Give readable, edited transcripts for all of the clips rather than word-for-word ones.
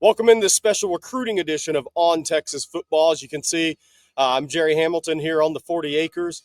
Welcome in this special recruiting edition of On Texas Football. As you can see, I'm Gerry Hamilton here on the 40 acres.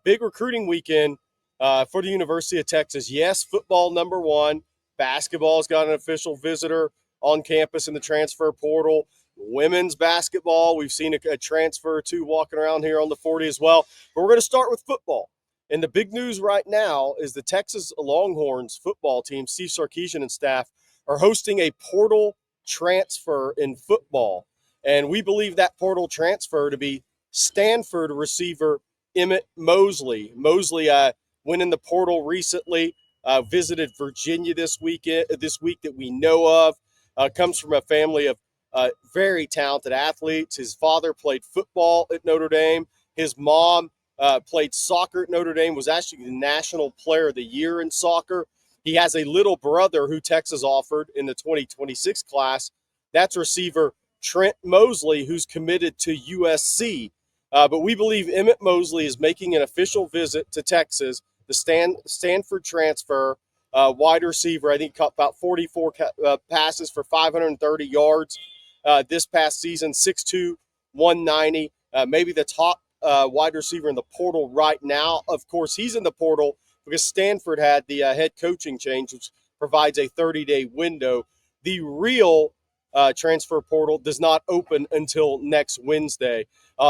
Big recruiting weekend for the University of Texas. Yes, football number one. Basketball's got an official visitor on campus in the transfer portal. Women's basketball, we've seen a transfer or two walking around here on the 40 as well. But we're going to start with football. And the big news right now is the Texas Longhorns football team, Steve Sarkisian and staff, are hosting a portal transfer in football. And we believe that portal transfer to be Stanford receiver Emmett Mosley. Mosley went in the portal recently, visited Virginia this week that we know of, comes from a family of very talented athletes. His father played football at Notre Dame. His mom played soccer at Notre Dame, was actually the National Player of the Year in soccer. He has a little brother who Texas offered in the 2026 class. That's receiver Trent Mosley, who's committed to USC. But we believe Emmett Mosley is making an official visit to Texas, the Stanford transfer, wide receiver. I think caught about 44 passes for 530 yards this past season, 6'2", 190, maybe the top wide receiver in the portal right now. Of course, he's in the portal because Stanford had the head coaching change, which provides a 30-day window. The real transfer portal does not open until next Wednesday.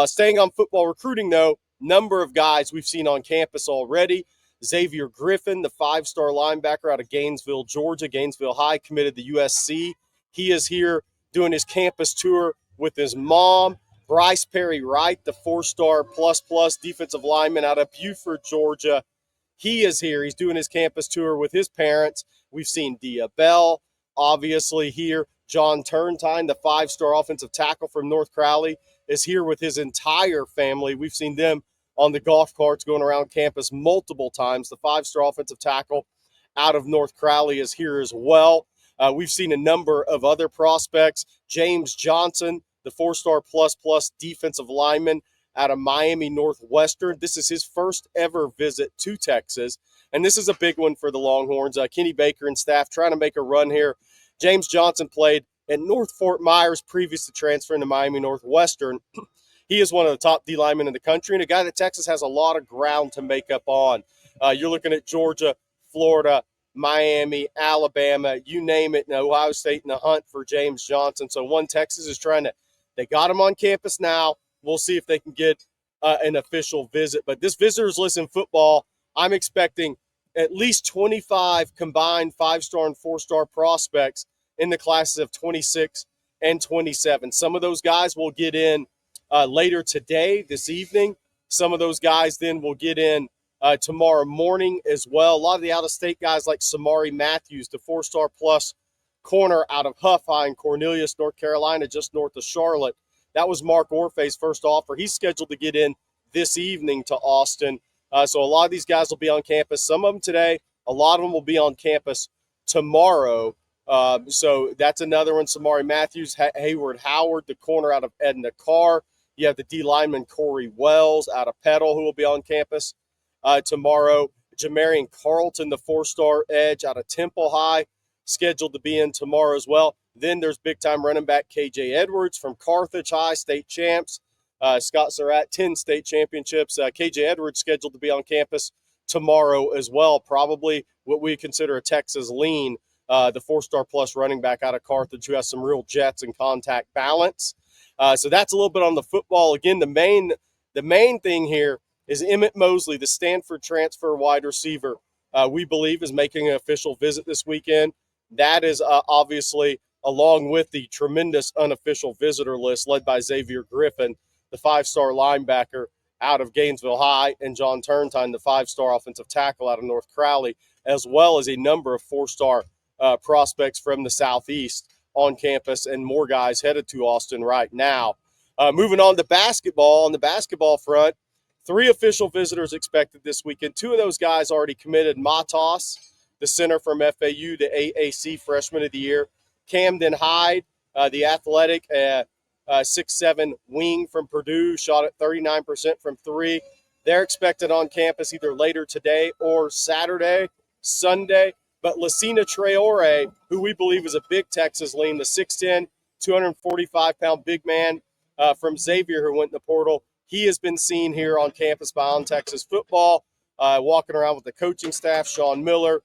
Staying on football recruiting, though, number of guys we've seen on campus already. Xavier Griffin, the five-star linebacker out of Gainesville, Georgia, Gainesville High, committed to USC. He is here doing his campus tour with his mom. Bryce Perry Wright, the four-star plus defensive lineman out of Buford, Georgia. He is here. He's doing his campus tour with his parents. We've seen Dia Bell, obviously here. John Turntine, the five-star offensive tackle from North Crowley, is here with his entire family. We've seen them on the golf carts going around campus multiple times. The five-star offensive tackle out of North Crowley is here as well. We've seen a number of other prospects. James Johnson, the four-star plus defensive lineman out of Miami Northwestern. This is his first ever visit to Texas, and this is a big one for the Longhorns. Kenny Baker and staff trying to make a run here. James Johnson played at North Fort Myers previous to transferring to Miami Northwestern. He is one of the top D linemen in the country and a guy that Texas has a lot of ground to make up on. You're looking at Georgia, Florida, Miami, Alabama, you name it, and Ohio State in the hunt for James Johnson. So Texas is they got him on campus now. We'll see if they can get an official visit. But this visitors list in football, I'm expecting at least 25 combined five-star and four-star prospects in the classes of 26 and 27. Some of those guys will get in later today, this evening. Some of those guys then will get in tomorrow morning as well. A lot of the out-of-state guys like Samari Matthews, the four-star plus corner out of Huff High in Cornelius, North Carolina, just north of Charlotte. That was Mark Orfe's first offer. He's scheduled to get in this evening to Austin. So a lot of these guys will be on campus. Some of them today. A lot of them will be on campus tomorrow. So that's another one. Samari Matthews, Hayward Howard, the corner out of Edna Carr. You have the D lineman Corey Wells out of Petal, who will be on campus tomorrow. Jamarian Carlton, the four-star edge out of Temple High, scheduled to be in tomorrow as well. Then there's big-time running back KJ Edwards from Carthage High, state champs. Scott Surratt, 10 state championships. KJ Edwards scheduled to be on campus tomorrow as well. Probably what we consider a Texas lean, the four-star plus running back out of Carthage who has some real jets and contact balance. So that's a little bit on the football. Again, the main thing here is Emmett Mosley, the Stanford transfer wide receiver, we believe is making an official visit this weekend. That is obviously along with the tremendous unofficial visitor list led by Xavier Griffin, the five-star linebacker out of Gainesville High, and John Turntine, the five-star offensive tackle out of North Crowley, as well as a number of four-star prospects from the Southeast on campus and more guys headed to Austin right now. Moving on to basketball. On the basketball front, 3 official visitors expected this weekend. 2 of those guys already committed. Matas, the center from FAU, the AAC Freshman of the Year. Camden Hyde, the athletic 6'7" wing from Purdue, shot at 39% from 3. They're expected on campus either later today or Sunday. But Lacina Traore, who we believe is a big Texas lean, the 6'10", 245-pound big man from Xavier who went in the portal. He has been seen here on campus by On Texas Football, walking around with the coaching staff, Sean Miller,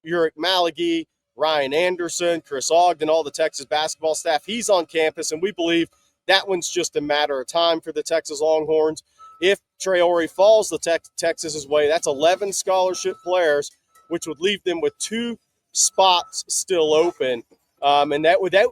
Uric Malagy, Ryan Anderson, Chris Ogden, all the Texas basketball staff. He's on campus, and we believe that one's just a matter of time for the Texas Longhorns. If Traore falls the Texas's way, that's 11 scholarship players, which would leave them with 2 spots still open. And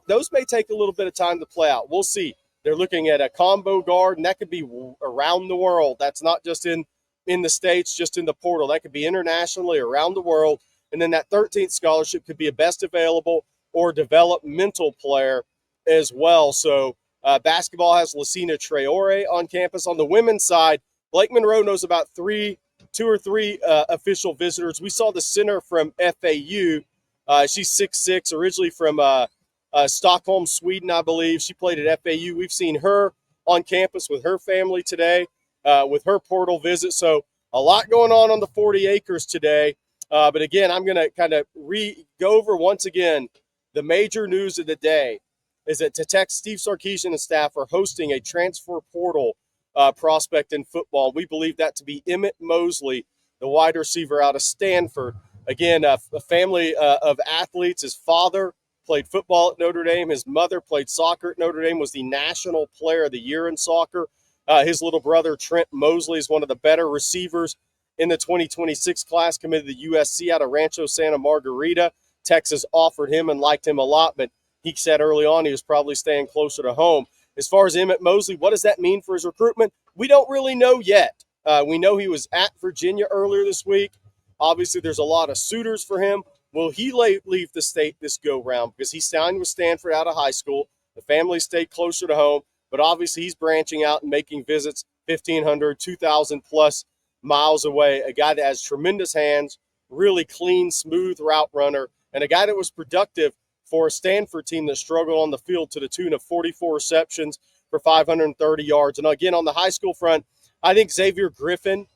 those may take a little bit of time to play out. We'll see. They're looking at a combo guard, and that could be around the world. That's not just in the States, just in the portal. That could be internationally around the world. And then that 13th scholarship could be a best available or developmental player as well. So basketball has Lucina Traore on campus. On the women's side, Blake Monroe knows about 2 or 3 official visitors. We saw the center from FAU. She's 6'6", originally from Stockholm, Sweden, I believe. She played at FAU. We've seen her on campus with her family today with her portal visit. So a lot going on the 40 acres today. But again, I'm going to kind of go over once again the major news of the day is that Steve Sarkisian and staff are hosting a transfer portal prospect in football. We believe that to be Emmett Mosley, the wide receiver out of Stanford. Again, a family of athletes. His father played football at Notre Dame. His mother played soccer at Notre Dame, was the National Player of the Year in soccer. His little brother, Trent Mosley, is one of the better receivers in the 2026 class, committed to USC out of Rancho Santa Margarita. Texas offered him and liked him a lot, but he said early on he was probably staying closer to home. As far as Emmett Mosley, what does that mean for his recruitment? We don't really know yet. We know he was at Virginia earlier this week. Obviously, there's a lot of suitors for him. Will he leave the state this go-round? Because he signed with Stanford out of high school. The family stayed closer to home, but obviously he's branching out and making visits 1,500, 2,000-plus miles away, a guy that has tremendous hands, really clean, smooth route runner, and a guy that was productive for a Stanford team that struggled on the field to the tune of 44 receptions for 530 yards. And again, on the high school front, I think Xavier Griffin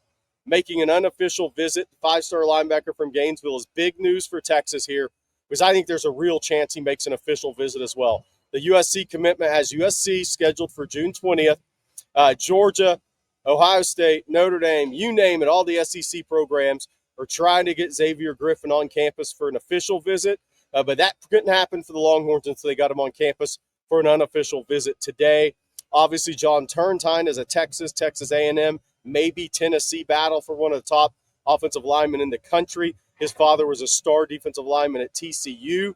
making an unofficial visit, 5-star linebacker from Gainesville, is big news for Texas here because I think there's a real chance he makes an official visit as well. The USC commitment has USC scheduled for June 20th, Georgia, Ohio State, Notre Dame, you name it, all the SEC programs are trying to get Xavier Griffin on campus for an official visit, but that couldn't happen for the Longhorns until they got him on campus for an unofficial visit today. Obviously, John Turntine is a Texas A&M, maybe Tennessee battle for one of the top offensive linemen in the country. His father was a star defensive lineman at TCU.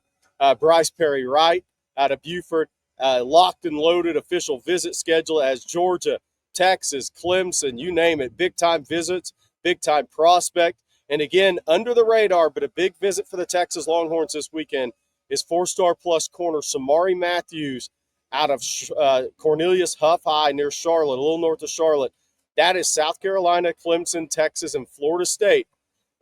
Bryce Perry Wright out of Buford, locked and loaded official visit schedule as Georgia, Texas, Clemson, you name it, big-time visits, big-time prospect. And again, under the radar, but a big visit for the Texas Longhorns this weekend is 4-star plus corner Samari Matthews out of Cornelius Huff High near Charlotte, a little north of Charlotte. That is South Carolina, Clemson, Texas, and Florida State.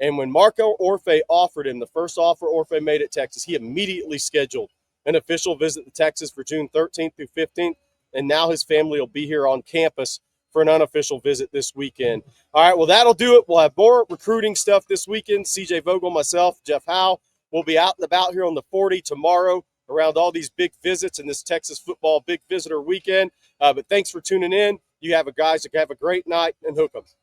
And when Marco Orfe offered him, the first offer Orfe made at Texas, he immediately scheduled an official visit to Texas for June 13th through 15th. And now his family will be here on campus for an unofficial visit this weekend. All right, well, that'll do it. We'll have more recruiting stuff this weekend. CJ Vogel, myself, Jeff Howe will be out and about here on the 40 tomorrow around all these big visits in this Texas football big visitor weekend. But thanks for tuning in. You have a guys have a great night and hook 'em.